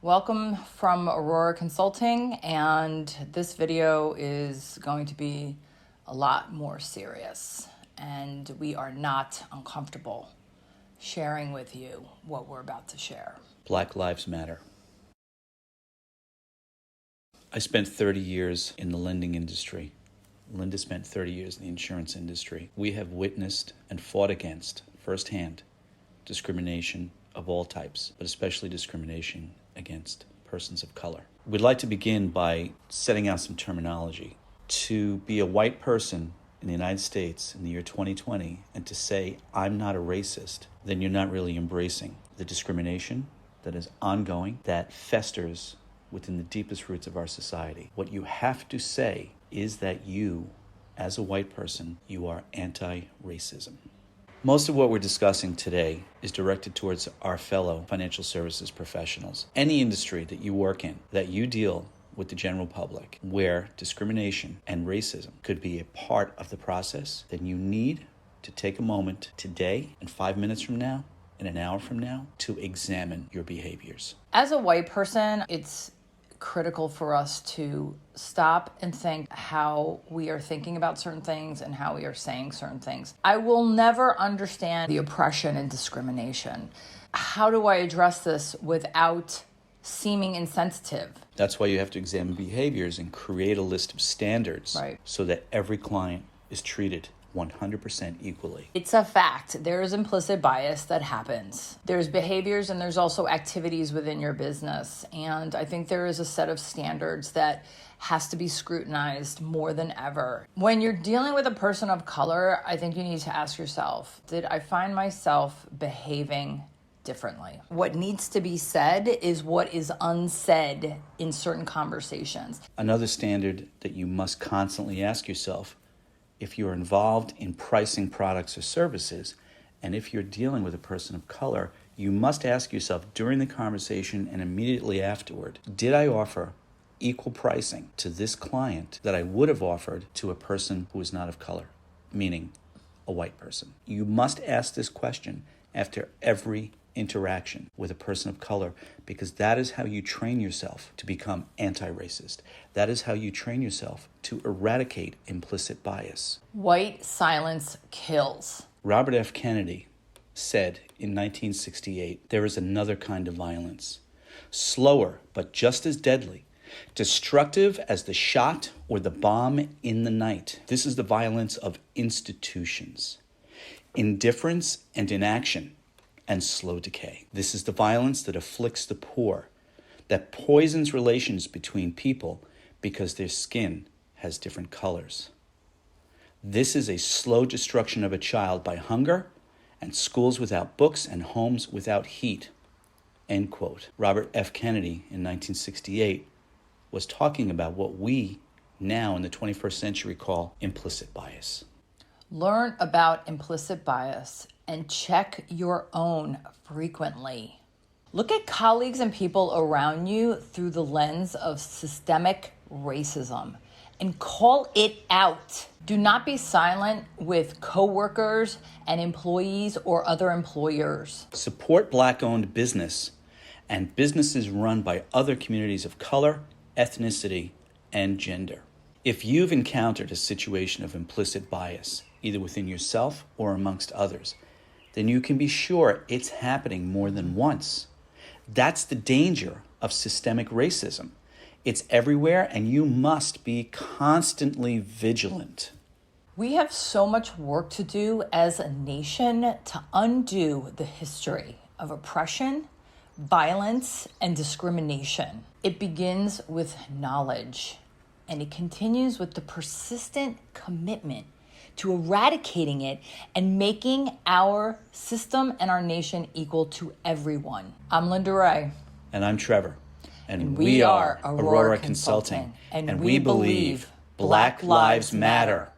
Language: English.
Welcome from Aurora Consulting, and this video is going to be a lot more serious, and we are not uncomfortable sharing with you what we're about to share. Black Lives Matter. I spent 30 years in the lending industry. Linda spent 30 years in the insurance industry. We have witnessed and fought against, firsthand, discrimination of all types, but especially discrimination against persons of color. We'd like to begin by setting out some terminology. To be a white person in the United States in the year 2020 and to say, I'm not a racist, then you're not really embracing the discrimination that is ongoing, that festers within the deepest roots of our society. What you have to say is that you, as a white person, you are anti-racism. Most of what we're discussing today is directed towards our fellow financial services professionals. Any industry that you work in, that you deal with the general public, where discrimination and racism could be a part of the process, then you need to take a moment today and 5 minutes from now and an hour from now to examine your behaviors. As a white person, it's critical for us to stop and think how we are thinking about certain things and how we are saying certain things. I will never understand the oppression and discrimination. How do I address this without seeming insensitive? That's why you have to examine behaviors and create a list of standards, right, so that every client is treated 100% equally. It's a fact. There is implicit bias that happens. There's behaviors and there's also activities within your business. And I think there is a set of standards that has to be scrutinized more than ever. When you're dealing with a person of color, I think you need to ask yourself, did I find myself behaving differently? What needs to be said is what is unsaid in certain conversations. Another standard that you must constantly ask yourself, if you're involved in pricing products or services, and if you're dealing with a person of color, you must ask yourself during the conversation and immediately afterward, did I offer equal pricing to this client that I would have offered to a person who is not of color, meaning a white person? You must ask this question after every interaction with a person of color, because that is how you train yourself to become anti-racist. That is how you train yourself to eradicate implicit bias. White silence kills. Robert F. Kennedy said in 1968, there is another kind of violence, slower but just as deadly, destructive as the shot or the bomb in the night. This is the violence of institutions, indifference and inaction, and slow decay. This is the violence that afflicts the poor, that poisons relations between people because their skin has different colors. This is a slow destruction of a child by hunger and schools without books and homes without heat. End quote. Robert F. Kennedy in 1968 was talking about what we now in the 21st century call implicit bias. Learn about implicit bias and check your own frequently. Look at colleagues and people around you through the lens of systemic racism and call it out. Do not be silent with coworkers and employees or other employers. Support Black-owned business and businesses run by other communities of color, ethnicity, and gender. If you've encountered a situation of implicit bias, either within yourself or amongst others, then you can be sure it's happening more than once. That's the danger of systemic racism. It's everywhere, and you must be constantly vigilant. We have so much work to do as a nation to undo the history of oppression, violence, and discrimination. It begins with knowledge, and it continues with the persistent commitment to eradicating it and making our system and our nation equal to everyone. I'm Linda Ray. And I'm Trevor. And we are Aurora Consulting. And we believe Black Lives Matter.